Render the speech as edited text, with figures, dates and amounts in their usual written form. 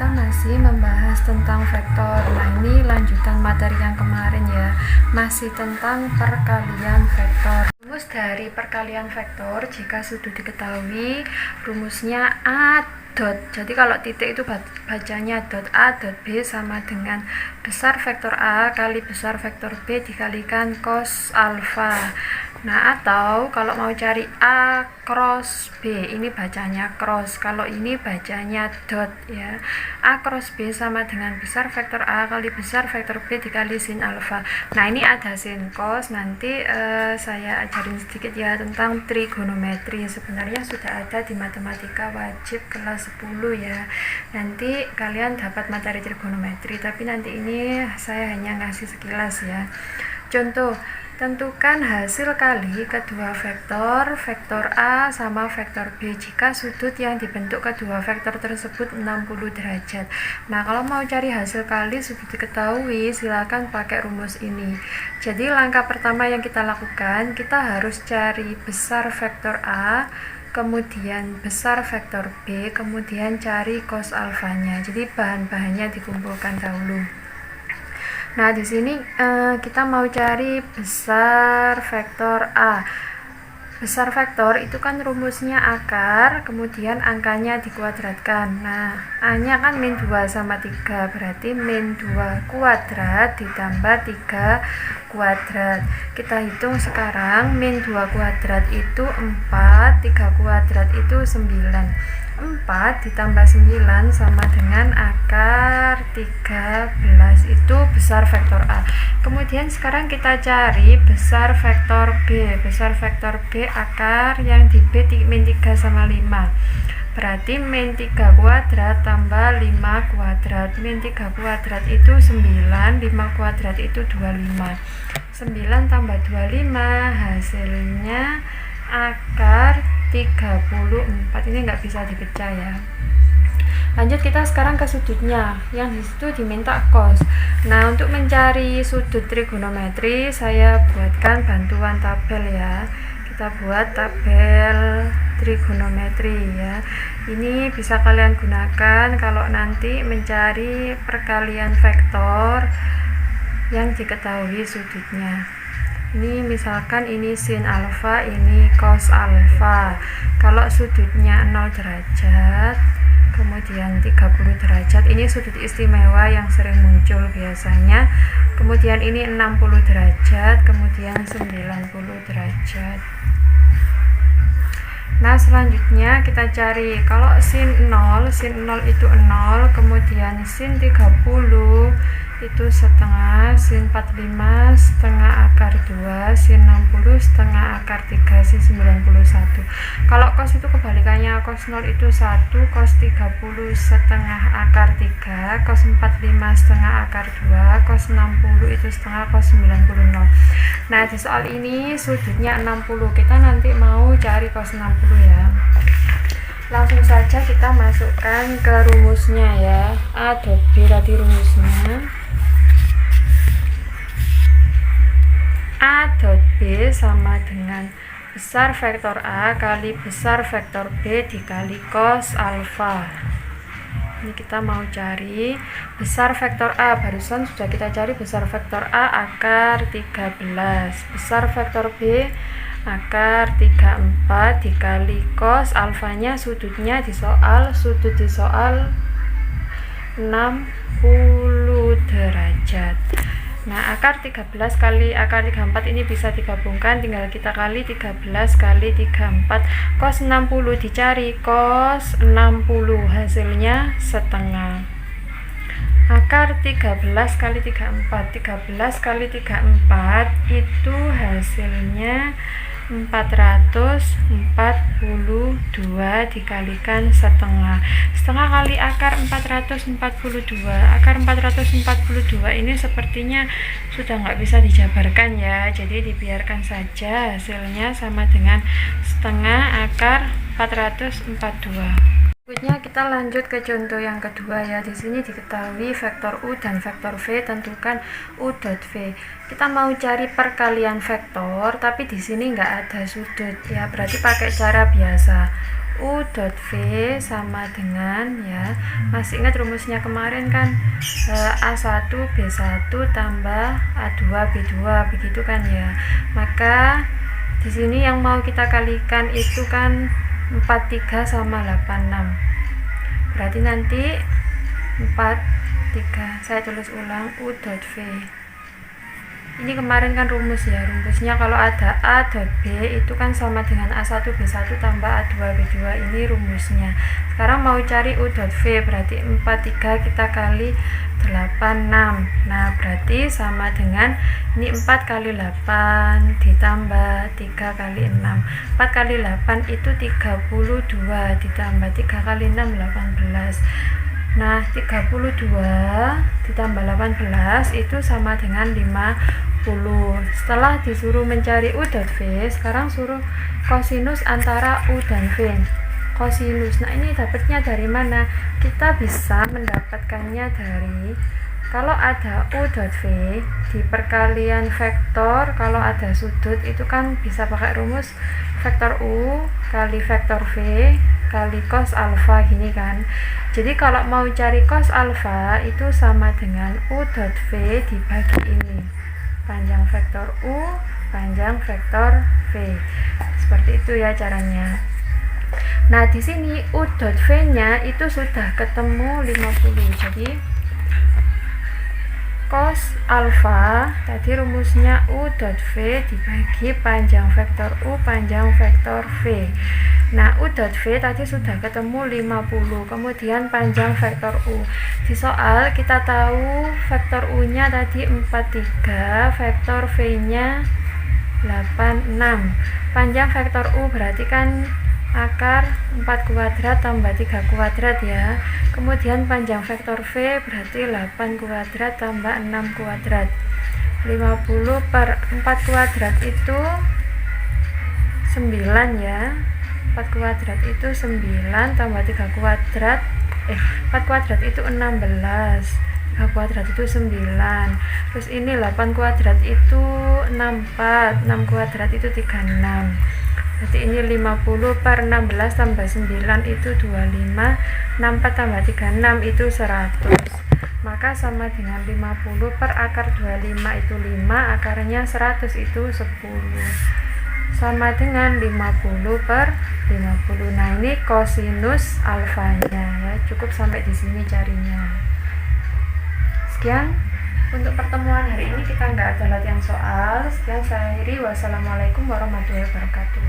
kita masih membahas tentang vektor. Nah, ini lanjutan materi yang kemarin ya, masih tentang perkalian vektor. Rumus dari perkalian vektor, jika sudah diketahui, rumusnya A dot. Jadi kalau titik itu bacanya dot A dot B sama dengan besar vektor A kali besar vektor B dikalikan cos alfa. Nah, atau kalau mau cari A cross B, ini bacanya cross, kalau ini bacanya dot ya. A cross B sama dengan besar vektor A kali besar vektor B dikali sin alfa. Nah, ini ada sin cos, nanti saya ajarin sedikit ya tentang trigonometri. Sebenarnya sudah ada di matematika wajib kelas 10 ya. Nanti kalian dapat materi trigonometri, tapi nanti ini saya hanya ngasih sekilas ya. Contoh, tentukan hasil kali kedua vektor, vektor A sama vektor B jika sudut yang dibentuk kedua vektor tersebut 60 derajat. Nah, kalau mau cari hasil kali sudah diketahui, silakan pakai rumus ini. Jadi langkah pertama yang kita lakukan, kita harus cari besar vektor A, kemudian besar vektor B, kemudian cari cos alfanya. Jadi bahan-bahannya dikumpulkan dahulu. Nah, di sini kita mau cari besar vektor A. Besar vektor itu kan rumusnya akar, kemudian angkanya dikuadratkan. Nah, A-nya kan min 2 sama 3, berarti min 2 kuadrat ditambah 3 kuadrat. Kita hitung sekarang, min 2 kuadrat itu 4, 3 kuadrat itu 9. 4 ditambah 9 sama dengan akar 13, itu besar vektor A. Kemudian sekarang kita cari besar vektor B. Besar vektor B akar yang di B min 3 sama 5. Berarti min 3 kuadrat tambah 5 kuadrat. Min 3 kuadrat itu 9, 5 kuadrat itu 25. 9 tambah 25 hasilnya akar 34. Ini nggak bisa dipecah ya. Lanjut, kita sekarang ke sudutnya, yang disitu diminta cos. Nah, untuk mencari sudut trigonometri saya buatkan bantuan tabel ya. Kita buat tabel trigonometri ya. Ini bisa kalian gunakan kalau nanti mencari perkalian vektor yang diketahui sudutnya. Ini misalkan ini sin alfa, ini cos alfa. Kalau sudutnya 0 derajat, kemudian 30 derajat, ini sudut istimewa yang sering muncul biasanya. Kemudian ini 60 derajat, kemudian 90 derajat. Nah, selanjutnya kita cari kalau sin 0 itu 0, kemudian sin 30 itu setengah, sin 45 setengah akar 2, sin 60 setengah akar 3, sin 91. Kalau cos itu kebalikannya, cos 0 itu 1, cos 30 setengah akar 3, cos 45 setengah akar 2, cos 60 itu setengah, cos 90 0. Nah, di soal ini sudutnya 60, kita nanti mau cari cos 60 ya. Langsung saja kita masukkan ke rumusnya ya. A dot B tadi rumusnya. A dot B sama dengan besar vektor A kali besar vektor B dikali cos alfa. Ini kita mau cari besar vektor A, barusan sudah kita cari besar vektor A akar 13, besar vektor B akar 34 dikali cos alfanya, sudutnya di soal, sudut di soal 60 derajat. Nah, akar 13 kali akar 34 ini bisa digabungkan, tinggal kita kali 13 kali 34. Cos 60 dicari, cos 60 hasilnya setengah. Akar 13 kali 34, 13 kali 34 itu hasilnya 442 dikalikan setengah. Setengah kali akar 442. Akar 442 ini sepertinya sudah nggak bisa dijabarkan ya, jadi dibiarkan saja, hasilnya sama dengan setengah akar 442. Berikutnya kita lanjut ke contoh yang kedua ya. Di sini diketahui vektor U dan vektor V, tentukan U dot V. Kita mau cari perkalian vektor, tapi di sini nggak ada sudut ya, berarti pakai cara biasa. U dot V sama dengan ya, masih ingat rumusnya kemarin kan, A1 B1 tambah A2 B2, begitu kan ya. Maka di sini yang mau kita kalikan itu kan 43 sama 86, berarti nanti 43, saya tulis ulang, U dot V. Ini kemarin kan rumus ya, rumusnya kalau ada A dot B itu kan sama dengan A1 B1 tambah A2 B2, ini rumusnya. Sekarang mau cari U dot V, berarti 43 kita kali 86, nah berarti sama dengan ini 4 kali 8 ditambah 3 kali 6, 4 kali 8 itu 32 ditambah 3 kali 6 18. Nah 32 ditambah 18 itu sama dengan 50. Setelah disuruh mencari U dot V, sekarang suruh kosinus antara U dan V. Kosinus, nah ini dapatnya dari mana? Kita bisa mendapatkannya dari, kalau ada U dot V di perkalian vektor, kalau ada sudut itu kan bisa pakai rumus vektor U kali vektor V kali cos alfa, gini kan. Jadi kalau mau cari cos alfa itu sama dengan U dot V dibagi ini, panjang vektor U panjang vektor V. Seperti itu ya caranya. Nah di sini U dot V-nya itu sudah ketemu 50. Jadi cos alfa tadi rumusnya U dot V dibagi panjang vektor U panjang vektor V. Nah U dot V tadi sudah ketemu 50, kemudian panjang vektor U. Di soal kita tahu vektor U nya tadi 43, vektor V nya 86. Panjang vektor U berarti kan akar 4 kuadrat tambah 3 kuadrat ya. Kemudian panjang vektor V berarti 8 kuadrat tambah 6 kuadrat. 50 per 4 kuadrat itu 9 ya. 4 kuadrat itu 9 tambah 3 kuadrat 4 kuadrat itu 16, 3 kuadrat itu 9. Terus ini 8 kuadrat itu 64, 6 kuadrat itu 36. Berarti ini 50 per 16 tambah 9 itu 25, 64 tambah 36 itu 100. Maka sama dengan 50 per akar 25 itu 5, akarnya 100 itu 10. Sama dengan 50 per 50. Nah ini kosinus alfanya ya. Cukup sampai di sini carinya. Sekian untuk pertemuan hari ini, kita nggak ada latihan soal. Sekian, saya akhiri. Wassalamualaikum warahmatullahi wabarakatuh.